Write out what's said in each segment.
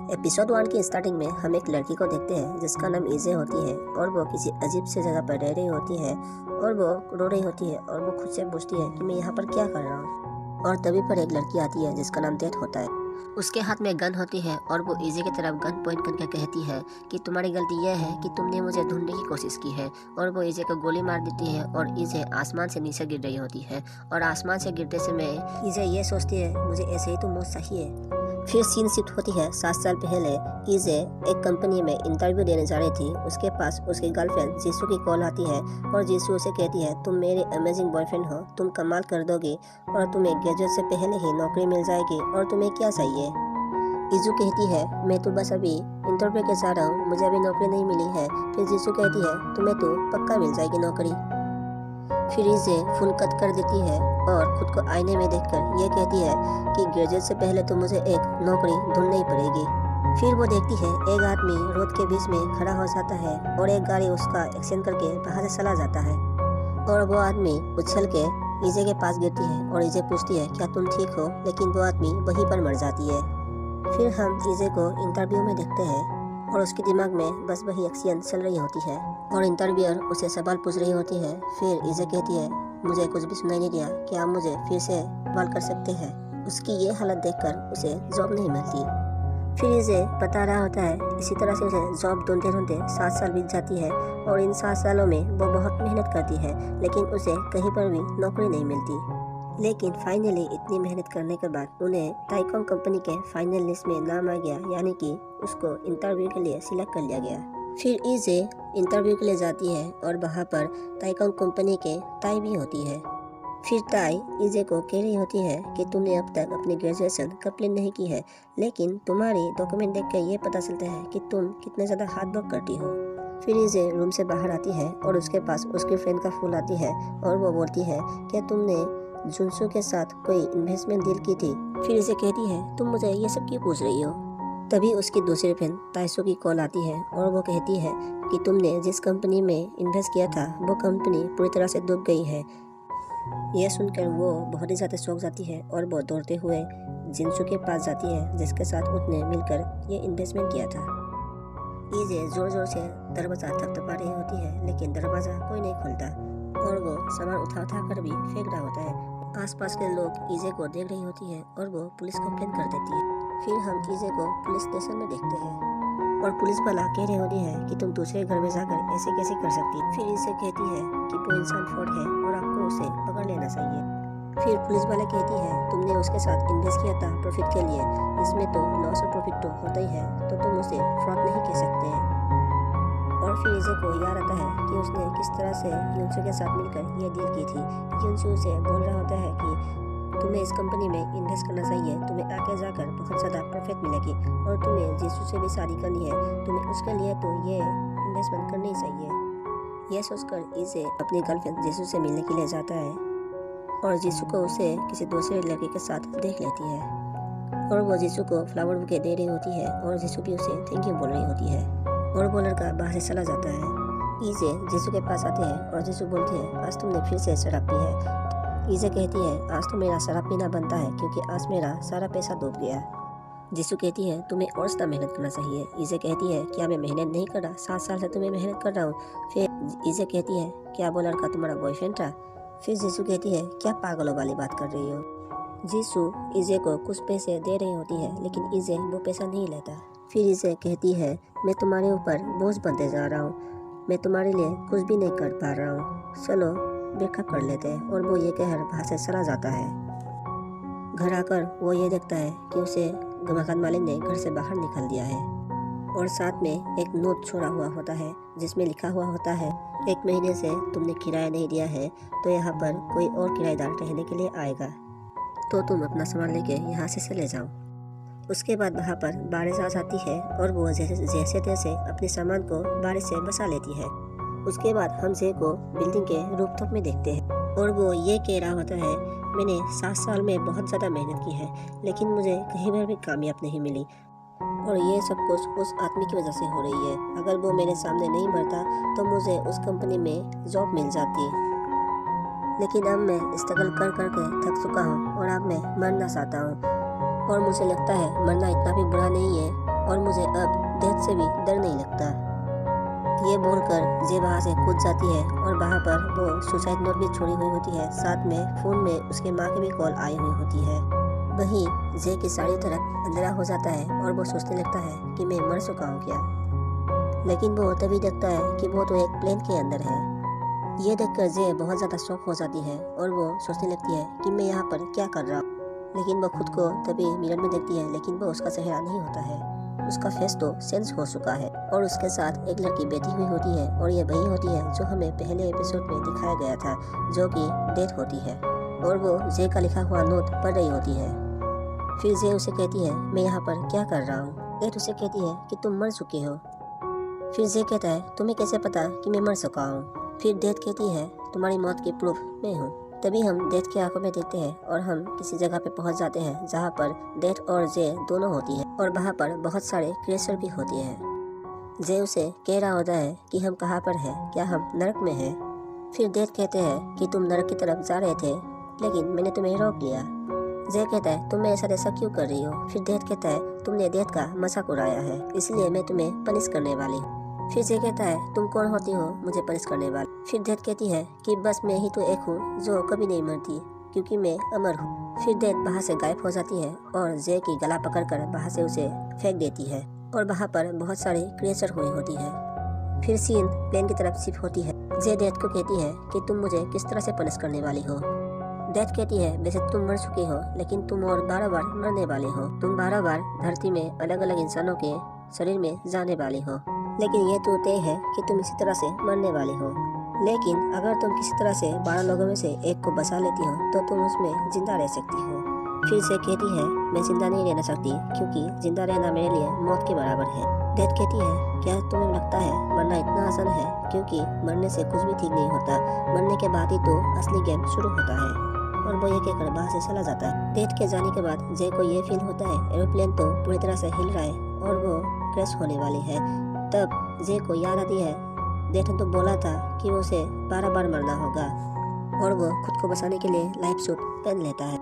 Episode 1 की starting में हम एक लड़की को देखते हैं जिसका नाम इजे होती है और वो किसी अजीब सी जगह पर रह रही होती है और वो रो रही होती है और वो खुद से पूछती है कि मैं यहाँ पर क्या कर रहा हूँ। और तभी पर एक लड़की आती है जिसका नाम टेट होता है। उसके हाथ में गन होती है और वो इजे की तरफ गन पॉइंट करके कहती है कि तुम्हारी गलती यह है कि तुमने मुझे ढूंढने की कोशिश की है। और वो इजे को गोली मार देती है और इजे आसमान से नीचे गिर रही होती है और आसमान से गिरते समय इजे ये सोचती है मुझे ऐसे ही तो मौत चाहिए। फिर सीन शिफ्ट होती है 7 साल पहले। इजे एक कंपनी में इंटरव्यू देने जा रही थी। उसके पास उसकी गर्लफ्रेंड जीसू की कॉल आती है और जीसू उसे कहती है तुम मेरे अमेजिंग बॉयफ्रेंड हो, तुम कमाल कर दोगी और तुम्हें ग्रेजुएट से पहले ही नौकरी मिल जाएगी और तुम्हें क्या चाहिए। इजू कहती है मैं तो बस अभी इंटरव्यू के जा रहा हूँ, मुझे अभी नौकरी नहीं मिली है। फिर जीसू कहती है तुम्हें तो पक्का मिल जाएगी नौकरी। फिर इजे फोन कट कर देती है और खुद को आईने में देखकर ये कहती है कि ग्रेजुएट से पहले तो मुझे एक नौकरी ढूंढनी ही पड़ेगी। फिर वो देखती है एक आदमी रोड के बीच में खड़ा हो जाता है और एक गाड़ी उसका एक्सीडेंट करके बाहर से चला जाता है और वो आदमी उछल के इजे के पास गिरती है और इजे पूछती है क्या तुम ठीक हो, लेकिन वो आदमी वहीं पर मर जाती है। फिर हम इजे को इंटरव्यू में देखते हैं और उसके दिमाग में बस वही एक्शन चल रही होती है और इंटरव्यूअर उसे सवाल पूछ रही होती है। फिर इजे कहती है मुझे कुछ भी सुनाई नहीं दिया, क्या आप मुझे फिर से सवाल कर सकते हैं। उसकी ये हालत देखकर उसे जॉब नहीं मिलती। फिर इजे बता रहा होता है इसी तरह से उसे जॉब ढूंढते ढूंढते 7 साल बीत जाती है और इन 7 सालों में वो बहुत मेहनत करती है लेकिन उसे कहीं पर भी नौकरी नहीं मिलती। लेकिन फाइनली इतनी मेहनत करने के बाद उन्हें टाइकॉन कंपनी के फाइनल लिस्ट में नाम आ गया, यानी कि उसको इंटरव्यू के लिए सिलेक्ट कर लिया गया। फिर इजे इंटरव्यू के लिए जाती है और वहाँ पर टाइकॉन कंपनी के ताई भी होती है। फिर ताई इजे को कह रही होती है कि तुमने अब तक अपनी ग्रेजुएशन कंप्लीट नहीं की है, लेकिन तुम्हारी डॉक्यूमेंट देख कर ये पता चलता है कि तुम कितने ज़्यादा हार्ड वर्क करती हो। फिर इजे रूम से बाहर आती है और उसके पास उसकी फ्रेंड का फोन आती है और वो बोलती है क्या तुमने जुनसू के साथ कोई इन्वेस्टमेंट डील की थी। फिर इसे कहती है तुम मुझे ये सब क्यों पूछ रही हो। तभी उसकी दूसरी फ्रेंड ताइसो की कॉल आती है और वो कहती है कि तुमने जिस कंपनी में इन्वेस्ट किया था वो कंपनी पूरी तरह से डूब गई है। यह सुनकर वो बहुत ही ज़्यादा चौंक जाती है और वो दौड़ते हुए जिनसू के पास जाती है जिसके साथ उसने मिलकर ये इन्वेस्टमेंट किया था। इजे जोर जोर से दरवाज़ा थपथपा रही होती है लेकिन दरवाज़ा कोई नहीं खुलता और वो सामान उठा कर भी फेंक रहा होता है। आसपास के लोग इजे को देख रही होती है और वो पुलिस कंप्लेन कर देती है। फिर हम इजे को पुलिस स्टेशन में देखते हैं और पुलिस वाला कह रही होती है कि तुम दूसरे घर में जाकर ऐसे कैसे कर सकती। फिर इसे कहती है कि वो इंसान फ्रॉड है और आपको उसे पकड़ लेना चाहिए। फिर पुलिस वाले कहती है तुमने उसके साथ इन्वेस्ट किया था प्रॉफिट के लिए, इसमें तो लॉस और प्रॉफिट तो होता ही है, तो तुम उसे फ्रॉड नहीं कह सकते। और फिर इजे को याद आता है कि उसने किस तरह से यूनसू के साथ मिलकर यह डील की थी। यूनसू उसे बोल रहा होता है कि तुम्हें इस कंपनी में इन्वेस्ट करना चाहिए, तुम्हें आगे जाकर बहुत ज़्यादा प्रॉफिट मिलेगी और तुम्हें जीसू से भी शादी करनी है, तुम्हें उसके लिए तो ये इन्वेस्टमेंट करनी चाहिए। यह सोचकर इजे अपनी गर्लफ्रेंड जीसू से मिलने के लिए जाता है और जीसू को उसे किसी दूसरे लड़के के साथ देख लेती है और वो जीसू को फ्लावर बुके दे रही होती है और जीसू भी उसे थैंक यू बोल रही होती है और वो लड़का बाहर से चला जाता है। इजे जीसू के पास आते हैं और जीसू बोलती है आज तुमने फिर से शराब पी है। इजे कहती है आज तो मेरा शराब पीना बनता है क्योंकि आज मेरा सारा पैसा डूब गया। जीसू कहती है तुम्हें और ज़्यादा मेहनत करना चाहिए। इजे कहती है क्या मैं मेहनत नहीं कर रहा, 7 साल से तुम्हें मेहनत कर रहा हूँ। फिर इजे कहती है क्या वो लड़का तुम्हारा बॉयफ्रेंड था। फिर जीसू कहती है क्या पागलों वाली बात कर रही हो। जीसू इजे को कुछ पैसे दे रही होती है लेकिन इजे वो पैसा नहीं लेता। फिर इसे कहती है मैं तुम्हारे ऊपर बोझ बनते जा रहा हूँ, मैं तुम्हारे लिए कुछ भी नहीं कर पा रहा हूँ, चलो ब्रेकअप कर लेते हैं। और वो ये कहकर वहाँ से चला जाता है। घर आकर वो ये देखता है कि उसे मकान मालिक ने घर से बाहर निकाल दिया है और साथ में एक नोट छोड़ा हुआ होता है जिसमें लिखा हुआ होता है 1 महीने से तुमने किराया नहीं दिया है तो यहाँ पर कोई और किराएदार रहने के लिए आएगा, तो तुम अपना सामान लेके यहाँ से चले जाओ। उसके बाद वहाँ पर बारिश आ जाती है और वो जैसे तैसे अपने सामान को बारिश से बचा लेती है। उसके बाद हम जे को बिल्डिंग के रूफटॉप में देखते हैं और वो ये कह रहा होता है मैंने 7 साल में बहुत ज़्यादा मेहनत की है लेकिन मुझे कहीं पर भी कामयाब नहीं मिली और ये सब कुछ उस आदमी की वजह से हो रही है। अगर वो मेरे सामने नहीं मरता तो मुझे उस कंपनी में जॉब मिल जाती, लेकिन अब मैं स्ट्रगल कर के थक चुका हूँ और अब मैं मरना चाहता हूँ और मुझे लगता है मरना इतना भी बुरा नहीं है और मुझे अब डेथ से भी डर नहीं लगता। ये बोलकर जे वहाँ से कूद जाती है और वहाँ पर वो सुसाइड नोट भी छोड़ी हुई होती है। साथ में फ़ोन में उसके माँ की भी कॉल आई हुई होती है। वहीं जे की सारी तरफ अंधेरा हो जाता है और वो सोचने लगता है कि मैं मर चुका हूँ क्या। लेकिन वो तभी देखता है कि वो तो एक प्लेन के अंदर है। ये देखकर जे बहुत ज़्यादा शॉक हो जाती है और वो सोचने लगती है कि मैं यहाँ पर क्या कर रहा हूँ। लेकिन वो खुद को तभी मिरर में देखती है, लेकिन वो उसका चेहरा नहीं होता है। उसका फेस तो चेंज हो चुका है और उसके साथ एक लड़की बैठी हुई होती है और ये वही होती है जो हमें पहले एपिसोड में दिखाया गया था, जो कि डेथ होती है। और वो जे का लिखा हुआ नोट पढ़ रही होती है। फिर जे उसे कहती है मैं यहाँ पर क्या कर रहा हूँ। डेथ उसे कहती है कि तुम मर चुके हो। फिर जे कहता है तुम्हें कैसे पता कि मैं मर चुका हूँ। फिर डेथ कहती है तुम्हारी मौत की प्रूफ मैं हूँ। तभी हम डेथ की आंखों में देखते हैं और हम किसी जगह पे पहुंच जाते हैं जहाँ पर डेथ और जे दोनों होती है और वहाँ पर बहुत सारे क्रिएचर भी होती हैं। जे उसे कह रहा होता है कि हम कहाँ पर हैं, क्या हम नरक में हैं। फिर डेथ कहते हैं कि तुम नरक की तरफ जा रहे थे लेकिन मैंने तुम्हें रोक लिया। जे कहता है तुम मेरे साथ ऐसा क्यों कर रही हो। फिर डेथ कहता है तुमने डेथ का मजाक उड़ाया है, इसलिए मैं तुम्हें पनिश करने वाली हूँ। फिर जे कहता है तुम कौन होती हो मुझे पनिश करने वाली। फिर डेथ कहती है कि बस मैं ही तो एक हूँ जो कभी नहीं मरती, क्योंकि मैं अमर हूँ। फिर डेथ वहाँ से गायब हो जाती है और जे की गला पकड़कर वहाँ से उसे फेंक देती है और वहाँ पर बहुत सारे क्रिएचर हुई होती है। फिर सीन प्लेन की तरफ शिफ्ट होती है। जे डेथ को कहती है कि तुम मुझे किस तरह से पनिश करने वाली हो। डेथ कहती है वैसे तुम मर चुके हो लेकिन तुम और बार बार मरने वाले हो। तुम बार बार धरती में अलग अलग इंसानों के शरीर में जाने वाले हो, लेकिन ये तो तय है कि तुम इसी तरह से मरने वाले हो। लेकिन अगर तुम किसी तरह से 12 लोगों में से एक को बचा लेती हो तो तुम उसमें जिंदा रह सकती हो। फिर से कहती है मैं जिंदा नहीं रहना चाहती क्योंकि जिंदा रहना मेरे लिए मौत के बराबर है। डेथ कहती है क्या तुम्हें लगता है मरना इतना आसान है, क्योंकि मरने से कुछ भी ठीक नहीं होता, मरने के बाद ही तो असली गेम शुरू होता है। और वो ये कहकर वहाँ से चला जाता है। डेथ के जाने के बाद जे को ये फील होता है एरोप्लेन तो पूरी तरह से हिल रहा है और वो क्रैश होने वाली है। तब जे को याद आती है डेथ ने तो बोला था कि वो उसे 12 बार मरना होगा और वो खुद को बचाने के लिए लाइफ सूट पहन लेता है।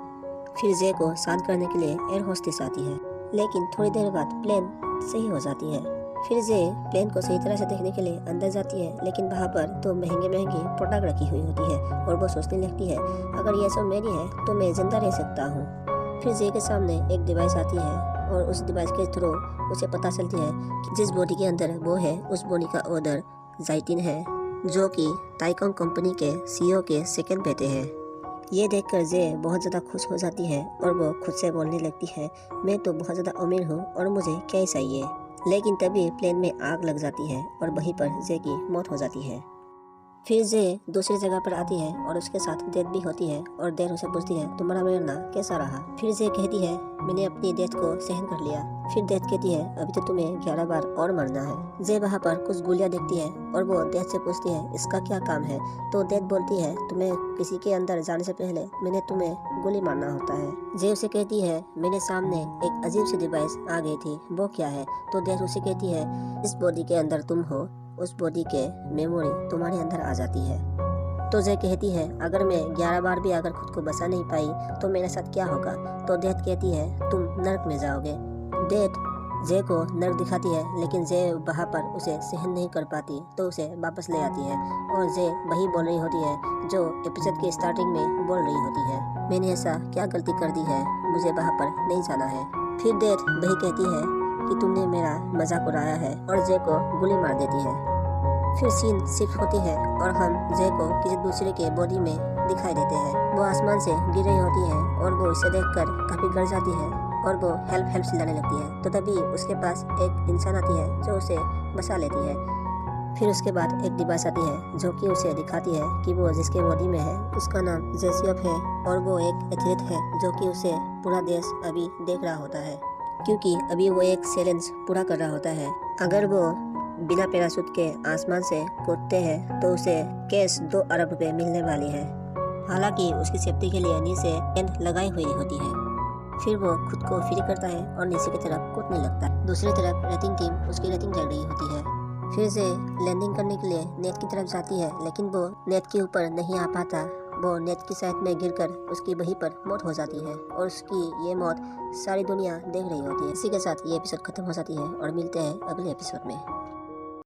फिर जे को शांत करने के लिए एयर होस्टेस आती है, लेकिन थोड़ी देर बाद प्लेन सही हो जाती है। फिर जे प्लेन को सही तरह से देखने के लिए अंदर जाती है, लेकिन वहाँ पर तो महंगे महंगे प्रोडक्ट रखी हुई होती है और वो सोचने लगती है अगर ये सब मेरी है तो मैं जिंदा रह सकता हूँ। फिर जे के सामने एक डिवाइस आती है और उस डिवाइस के थ्रू उसे पता चलती है कि जिस बॉडी के अंदर वो है उस बॉडी का ओनर जाइटिन है, जो कि ताइकोंग कंपनी के सीईओ के सेकंड बेटे हैं। ये देखकर जे बहुत ज़्यादा खुश हो जाती है और वो खुद से बोलने लगती है मैं तो बहुत ज़्यादा अमीर हूँ और मुझे क्या चाहिए। लेकिन तभी प्लेन में आग लग जाती है और वहीं पर जे की मौत हो जाती है। फिर जे दूसरी जगह पर आती है और उसके साथ डेथ भी होती है और डेथ उसे पूछती है तुम्हारा मरना कैसा रहा। फिर जे कहती है मैंने अपनी डेथ को सहन कर लिया। फिर डेथ कहती है अभी तो तुम्हें 11 बार और मरना है। जे वहाँ पर कुछ गोलियां देखती है और वो डेथ से पूछती है इसका क्या काम है। तो डेथ बोलती है तुम्हें किसी के अंदर जाने से पहले मैंने तुम्हें गोली मारना होता है। जे उसे कहती है मेरे सामने एक अजीब सी डिवाइस आ गई थी, वो क्या है। तो डेथ उसे कहती है इस बॉडी के अंदर तुम हो, उस बॉडी के मेमोरी तुम्हारे अंदर आ जाती है। तो जे कहती है अगर मैं 11 बार भी अगर खुद को बचा नहीं पाई तो मेरे साथ क्या होगा। तो डेथ कहती है तुम नर्क में जाओगे। डेथ जे को नर्क दिखाती है, लेकिन जे वहाँ पर उसे सहन नहीं कर पाती तो उसे वापस ले आती है और जे वही बोल रही होती है जो एपिसोड की स्टार्टिंग में बोल रही होती है मैंने ऐसा क्या गलती कर दी है, मुझे वहाँ पर नहीं जाना है। फिर डेथ वही कहती है कि तुमने मेरा मजाक उड़ाया है और जे को गोली मार देती है। फिर सीन शिफ्ट होती है और हम जे को किसी दूसरे के बॉडी में दिखाई देते हैं। वो आसमान से गिर रही होती है और वो इसे देखकर काफी डर जाती है और वो हेल्प चिल्लाने लगती है। तो तभी उसके पास एक इंसान आती है जो उसे बचा लेती है। फिर उसके बाद एक डिवाइस आती है जो कि उसे दिखाती है कि वो जिसके बॉडी में है उसका नाम जेसियप है और वो एक एथलीट है जो कि उसे पूरा देश अभी देख रहा होता है, क्योंकि अभी वो एक चैलेंज पूरा कर रहा होता है। अगर वो बिना पैराशूट के आसमान से कूदते हैं तो उसे कैश 2 अरब रुपए मिलने वाली है। हालांकि उसकी सेफ्टी के लिए नीचे टेंट लगाई हुई होती है। फिर वो खुद को फ्री करता है और नीचे की तरफ कूदने लगता है। दूसरी तरफ रेटिंग टीम उसकी रेटिंग चल रही होती है। फिर से लैंडिंग करने के लिए नेट की तरफ जाती है, लेकिन वो नेट के ऊपर नहीं आ पाता। वो नेट की साइड में गिरकर उसकी वहीं पर मौत हो जाती है और उसकी ये मौत सारी दुनिया देख रही होती है। इसी के साथ ये एपिसोड खत्म हो जाती है और मिलते हैं अगले एपिसोड में।